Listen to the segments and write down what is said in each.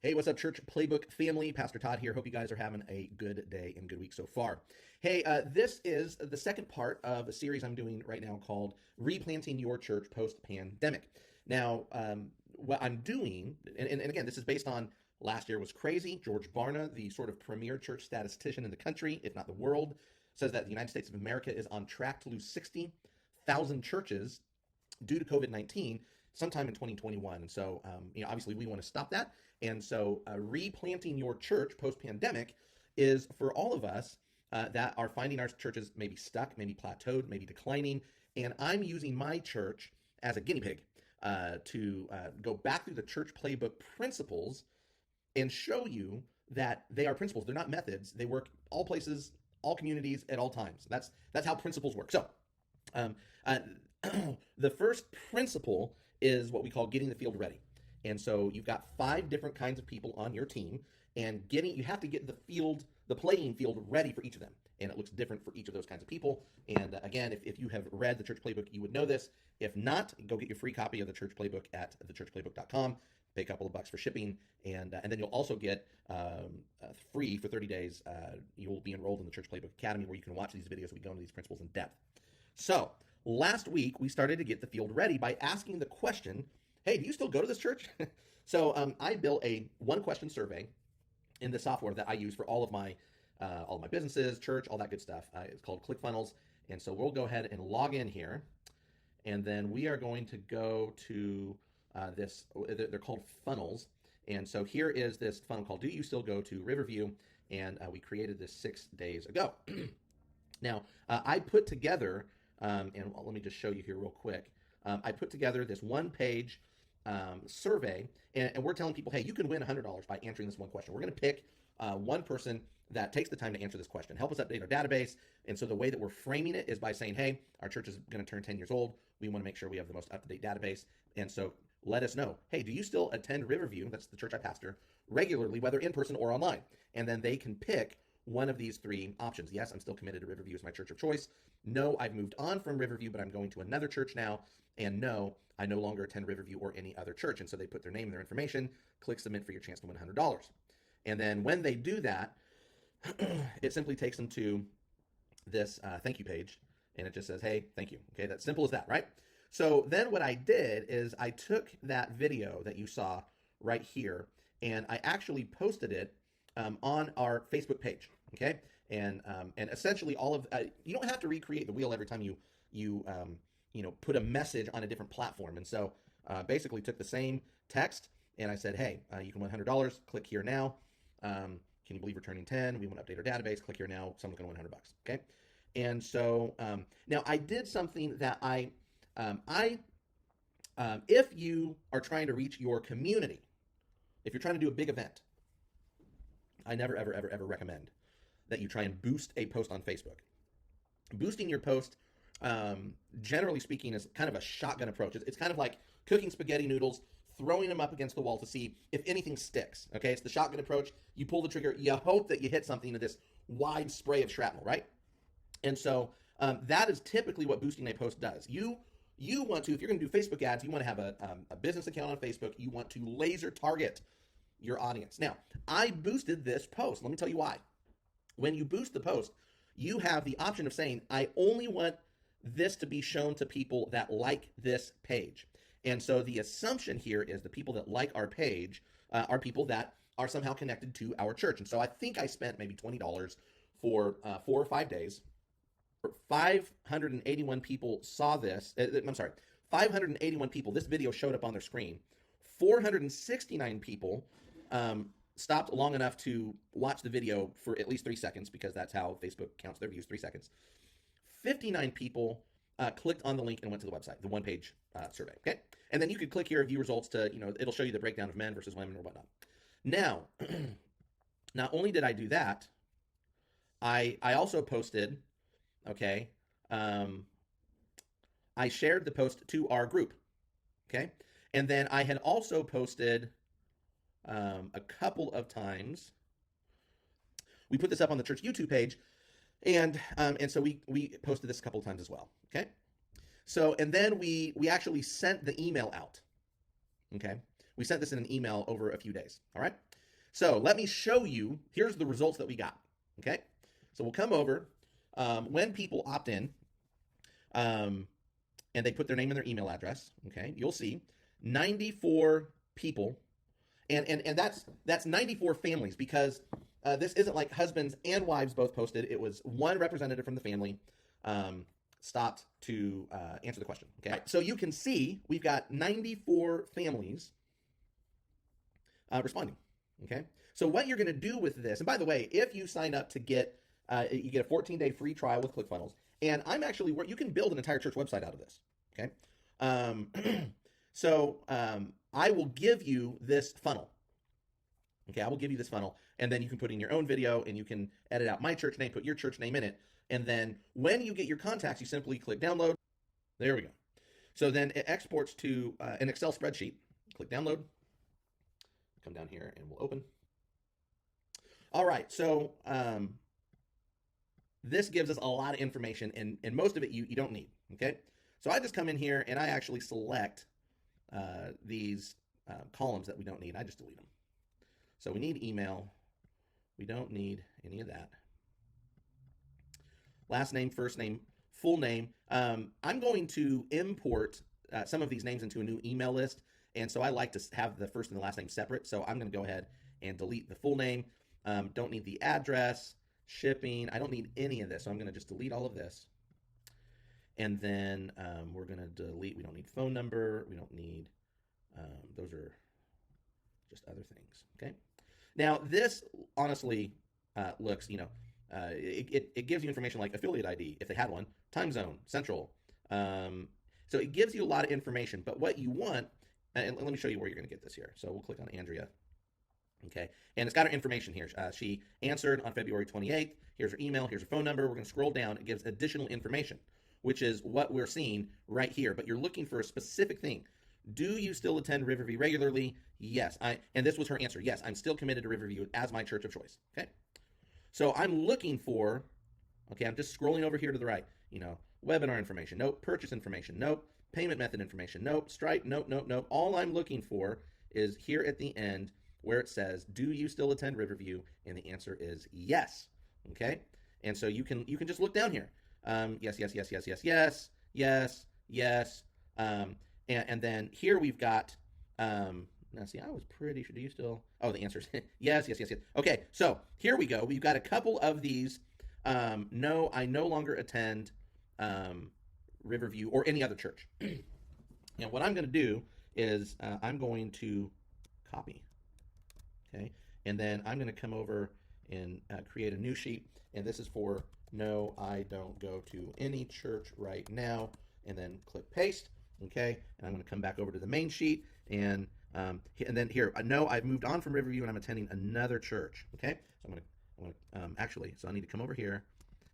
Hey, what's up, Church Playbook family? Pastor Todd here. Hope you guys are having a good day and good week so far. Hey, this is the second part of a series I'm doing right now called Replanting Your Church Post-Pandemic. Now, what I'm doing, and again, this is based on last year was crazy. George Barna, the sort of premier church statistician in the country, if not the world, says that the United States of America is on track to lose 60,000 churches due to COVID-19 sometime in 2021. And so, obviously we want to stop that. And so replanting your church post-pandemic is for all of us that are finding our churches maybe stuck, maybe plateaued, maybe declining. And I'm using my church as a guinea pig to go back through the Church Playbook principles and show you that they are principles. They're not methods. They work all places, all communities, at all times. That's how principles work. So um, uh, the first principle is what we call getting the field ready. And so you've got 5 different kinds of people on your team, and you have to get the playing field ready for each of them. And it looks different for each of those kinds of people. And again, if you have read the Church Playbook, you would know this. If not, go get your free copy of the Church Playbook at thechurchplaybook.com. Pay a couple of bucks for shipping, and then you'll also get free for 30 days. You will be enrolled in the Church Playbook Academy, where you can watch these videos. We go into these principles in depth. So last week we started to get the field ready by asking the question, hey, do you still go to this church? So I built a 1-question survey in the software that I use for all of my businesses, church, all that good stuff. It's called ClickFunnels. And so we'll go ahead and log in here, and then we are going to go to this. They're called funnels. And so here is this funnel called Do You Still Go to Riverview? And we created this 6 days ago. Now, I put together, and let me just show you here real quick. I put together this 1-page survey, and we're telling people, hey, you can win $100 by answering this one question. We're going to pick one person that takes the time to answer this question. Help us update our database. And so the way that we're framing it is by saying, hey, our church is going to turn 10 years old. We want to make sure we have the most up-to-date database. And so let us know, hey, do you still attend Riverview? That's the church I pastor regularly, whether in person or online. And then they can pick one of these 3 options. Yes, I'm still committed to Riverview as my church of choice. No, I've moved on from Riverview, but I'm going to another church now. And no, I no longer attend Riverview or any other church. And so they put their name and their information, click submit for your chance to win $100. And then when they do that, it simply takes them to this thank you page, and it just says, hey, thank you. Okay, that's simple as that, right? So then what I did is I took that video that you saw right here, and I actually posted it on our Facebook page. Okay, and essentially all of you don't have to recreate the wheel every time you put a message on a different platform. And so basically took the same text, and I said, hey, you can win $100. Click here now. Can you believe we're turning 10? We want to update our database. Click here now. Someone's going to win $100. Okay, and so now I did something that if you are trying to reach your community, if you're trying to do a big event, I never, ever, ever, ever recommend that you try and boost a post on Facebook. Boosting your post, generally speaking, is kind of a shotgun approach. It's kind of like cooking spaghetti noodles, throwing them up against the wall to see if anything sticks. Okay, it's the shotgun approach. You pull the trigger, you hope that you hit something to this wide spray of shrapnel, right? And so that is typically what boosting a post does. You want to, if you're going to do Facebook ads, you want to have a business account on Facebook. You want to laser target your audience. Now, I boosted this post. Let me tell you why. When you boost the post, you have the option of saying, I only want this to be shown to people that like this page. And so the assumption here is the people that like our page are people that are somehow connected to our church. And so I think I spent maybe $20 for 4 or 5 days. 581 people saw this. 581 people. This video showed up on their screen. 469 people stopped long enough to watch the video for at least 3 seconds, because that's how Facebook counts their views, 3 seconds. 59 people clicked on the link and went to the website, the 1-page survey. Okay, and then you could click here, view results to, it'll show you the breakdown of men versus women or whatnot. Now, not only did I do that, I also posted. Okay, I shared the post to our group. Okay, and then I had also posted a couple of times. We put this up on the church YouTube page, and so we posted this a couple of times as well. Okay, so and then we actually sent the email out. Okay, We sent this in an email over a few days. All right. So let me show you. Here's the results that we got. Okay. So we'll come over when people opt in and they put their name and their email address. Okay. You'll see 94 people. And that's 94 families because this isn't like husbands and wives both posted. It was one representative from the family stopped to answer the question. Okay, so you can see we've got 94 families responding. Okay, so what you're going to do with this, and by the way, if you sign up to get you get a 14-day free trial with ClickFunnels, and I'm actually you can build an entire church website out of this. Okay, so I will give you this funnel. Okay, I will give you this funnel, and then you can put in your own video, and you can edit out my church name, put your church name in it, and then when you get your contacts, you simply click download. There we go. So then it exports to an Excel spreadsheet. Click download. Come down here, and we'll open. All right, so this gives us a lot of information, and most of it you don't need, okay? So I just come in here, and I actually select these columns that we don't need. I just delete them. So we need email. We don't need any of that. Last name, first name, full name. I'm going to import some of these names into a new email list, and so I like to have the first and the last name separate. So I'm going to go ahead and delete the full name. Don't need the address, shipping. I don't need any of this, so I'm going to just delete all of this. And then we're going to delete, we don't need phone number, we don't need, those are just other things, okay? Now, this honestly looks, it gives you information like affiliate ID, if they had one, time zone, central. So it gives you a lot of information, but what you want, and let me show you where you're going to get this here. So we'll click on Andrea, okay? And it's got her information here. She answered on February 28th. Here's her email, here's her phone number. We're going to scroll down. It gives additional information, which is what we're seeing right here, but you're looking for a specific thing. Do you still attend Riverview regularly? Yes. And this was her answer. Yes, I'm still committed to Riverview as my church of choice. Okay. So I'm looking for, okay, I'm just scrolling over here to the right, webinar information. Nope. Purchase information. Nope. Payment method information. Nope. Stripe. Nope, nope, nope. All I'm looking for is here at the end where it says, do you still attend Riverview? And the answer is yes. Okay. And so you can just look down here. Yes, yes, yes, yes, yes, yes, yes, yes. And then here we've got, now see, I was pretty sure, do you still, oh, the answer is yes, yes, yes, yes. Okay, so here we go. We've got a couple of these, no, I no longer attend Riverview or any other church. Now, what I'm going to do is I'm going to copy, okay? And then I'm going to come over and create a new sheet, and this is for no, I don't go to any church right now, and then click paste, okay? And I'm going to come back over to the main sheet, and then here, no, I've moved on from Riverview, and I'm attending another church, okay? So I'm going to actually, so I need to come over here,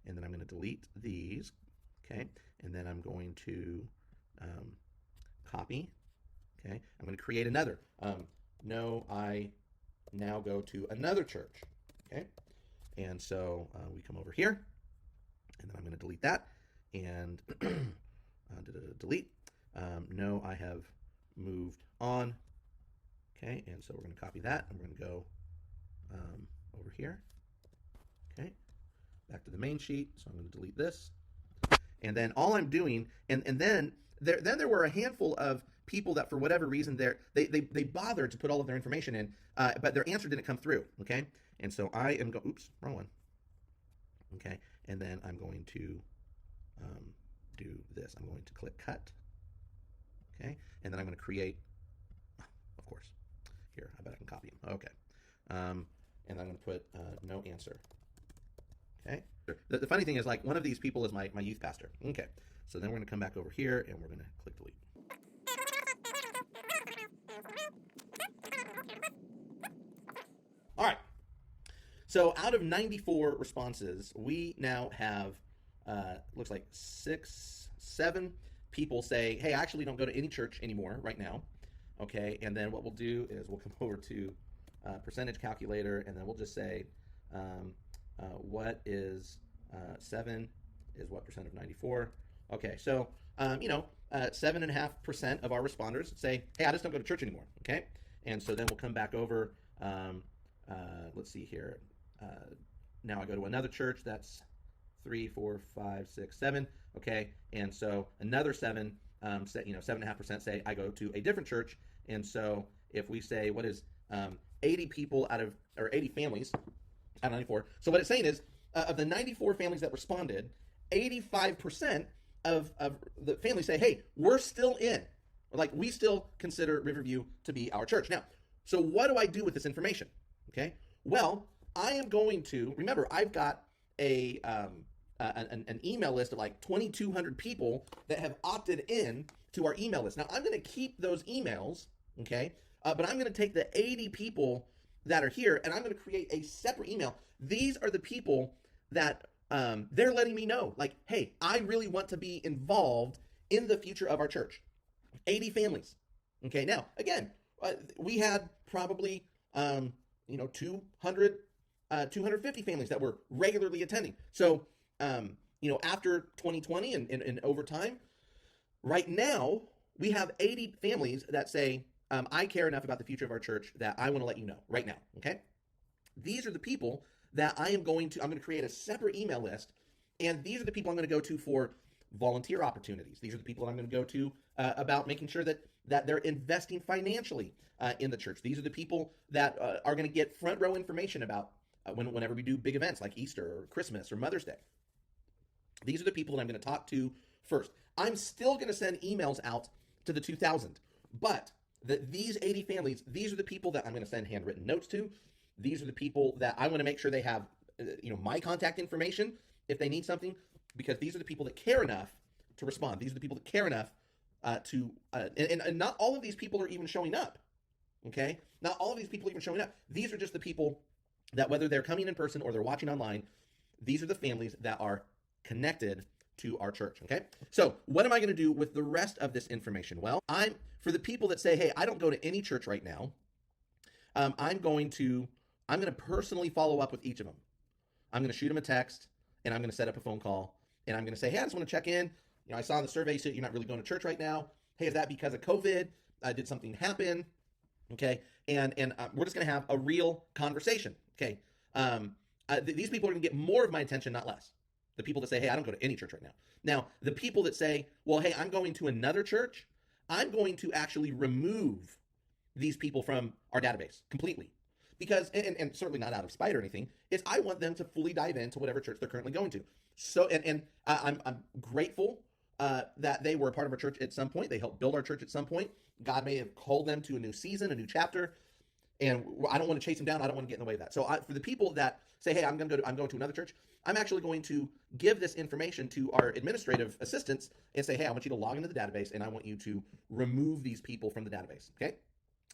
and then I'm going to delete these, okay? And then I'm going to copy, okay? I'm going to create another. No, I now go to another church, okay? And so we come over here, and then I'm going to delete that, and delete. No, I have moved on, okay? And so we're going to copy that. I'm going to go over here, okay? Back to the main sheet, so I'm going to delete this. And then all I'm doing, and then there were a handful of people that for whatever reason they bothered to put all of their information in, but their answer didn't come through, okay? And so I am oops, wrong one. Okay, and then I'm going to do this. I'm going to click cut, okay? And then I'm going to create, of course, here, I bet I can copy them. Okay, and I'm going to put no answer, okay? The funny thing is, like, one of these people is my youth pastor. Okay, so then we're going to come back over here, and we're going to click delete. All right. So out of 94 responses, we now have, looks like 7 people say, hey, I actually don't go to any church anymore right now. Okay, and then what we'll do is we'll come over to percentage calculator, and then we'll just say, what is 7 is what percent of 94? Okay, so, 7.5% of our responders say, hey, I just don't go to church anymore, okay? And so then we'll come back over. Let's see here. Now I go to another church. That's 3, 4, 5, 6, 7. Okay, and so another 7, 7.5% say I go to a different church. And so if we say what is 80 people out of, or 80 families out of 94. So what it's saying is of the 94 families that responded, 85% of the families say, hey, we're still in. Like, we still consider Riverview to be our church. Now, so what do I do with this information? Okay, well, I am going to, remember, I've got an email list of like 2,200 people that have opted in to our email list. Now, I'm going to keep those emails, okay, but I'm going to take the 80 people that are here, and I'm going to create a separate email. These are the people that they're letting me know, like, hey, I really want to be involved in the future of our church. 80 families. Okay, now, again, we had probably, 250 families that were regularly attending. So, after 2020 and over time, right now, we have 80 families that say, I care enough about the future of our church that I want to let you know right now, okay? These are the people that I'm going to create a separate email list, and these are the people I'm going to go to for volunteer opportunities. These are the people that I'm going to go to about making sure that they're investing financially in the church. These are the people that are going to get front row information about whenever we do big events like Easter or Christmas or Mother's Day. These are the people that I'm going to talk to first. I'm still going to send emails out to the 2,000, but these 80 families, these are the people that I'm going to send handwritten notes to. These are the people that I want to make sure they have, my contact information if they need something, because these are the people that care enough to respond. These are the people that care enough and not all of these people are even showing up, okay? Not all of these people are even showing up. These are just the people that, whether they're coming in person or they're watching online, these are the families that are connected to our church, okay? So what am I going to do with the rest of this information? Well, for the people that say, hey, I don't go to any church right now, I'm going to personally follow up with each of them. I'm going to shoot them a text, and I'm going to set up a phone call, and I'm going to say, hey, I just want to check in. I saw in the survey so you're not really going to church right now. Hey, is that because of COVID? Did something happen? Okay, and we're just going to have a real conversation. Okay, these people are going to get more of my attention, not less. The people that say, hey, I don't go to any church right now. Now, the people that say, well, hey, I'm going to another church, I'm going to actually remove these people from our database completely. Because, and certainly not out of spite or anything, is I want them to fully dive into whatever church they're currently going to. So, and I'm grateful that they were a part of our church at some point. They helped build our church at some point. God may have called them to a new season, a new chapter, and I don't want to chase them down. I don't want to get in the way of that. So for the people that say, hey, I'm going to another church, I'm actually going to give this information to our administrative assistants and say, hey, I want you to log into the database, and I want you to remove these people from the database, okay?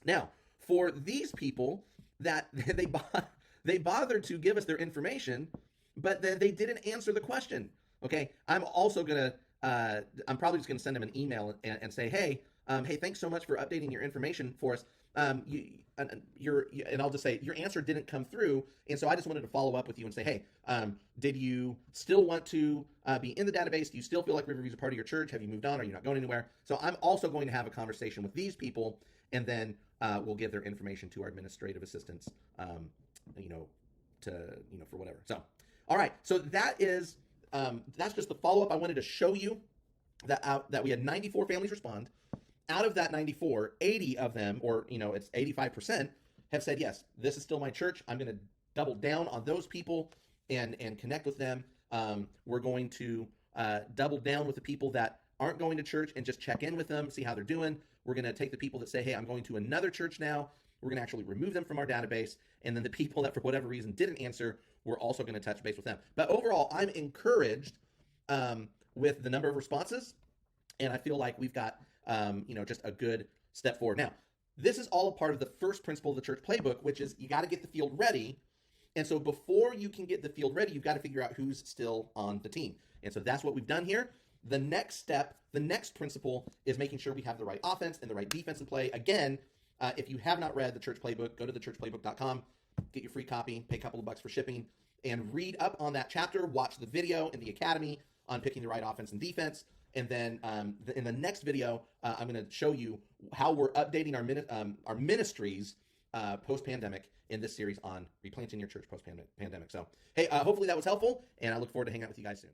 Now, for these people that they bothered to give us their information, but then they didn't answer the question, okay? I'm also going to, I'm probably just going to send them an email and say, hey, thanks so much for updating your information for us. And I'll just say your answer didn't come through, and so I just wanted to follow up with you and say, hey, did you still want to be in the database? Do you still feel like Riverview is a part of your church? Have you moved on? Are you not going anywhere? So I'm also going to have a conversation with these people, and then we'll give their information to our administrative assistants, for whatever. So, all right. So that is that's just the follow up. I wanted to show you that we had 94 families respond. Out of that 94, 80 of them, or it's 85%, have said, yes, this is still my church. I'm going to double down on those people and connect with them. We're going to double down with the people that aren't going to church and just check in with them, see how they're doing. We're going to take the people that say, hey, I'm going to another church now. We're going to actually remove them from our database. And then the people that for whatever reason didn't answer, we're also going to touch base with them. But overall, I'm encouraged with the number of responses. And I feel like we've got just a good step forward. Now, this is all a part of the first principle of the Church Playbook, which is you got to get the field ready. And so before you can get the field ready, you've got to figure out who's still on the team. And so that's what we've done here. The next step, the next principle is making sure we have the right offense and the right defense in play. Again, if you have not read the Church Playbook, go to thechurchplaybook.com, get your free copy, pay a couple of bucks for shipping, and read up on that chapter, watch the video in the academy on picking the right offense and defense. And then in the next video, I'm going to show you how we're updating our ministries post-pandemic in this series on replanting your church post-pandemic. So, hey, hopefully that was helpful, and I look forward to hanging out with you guys soon.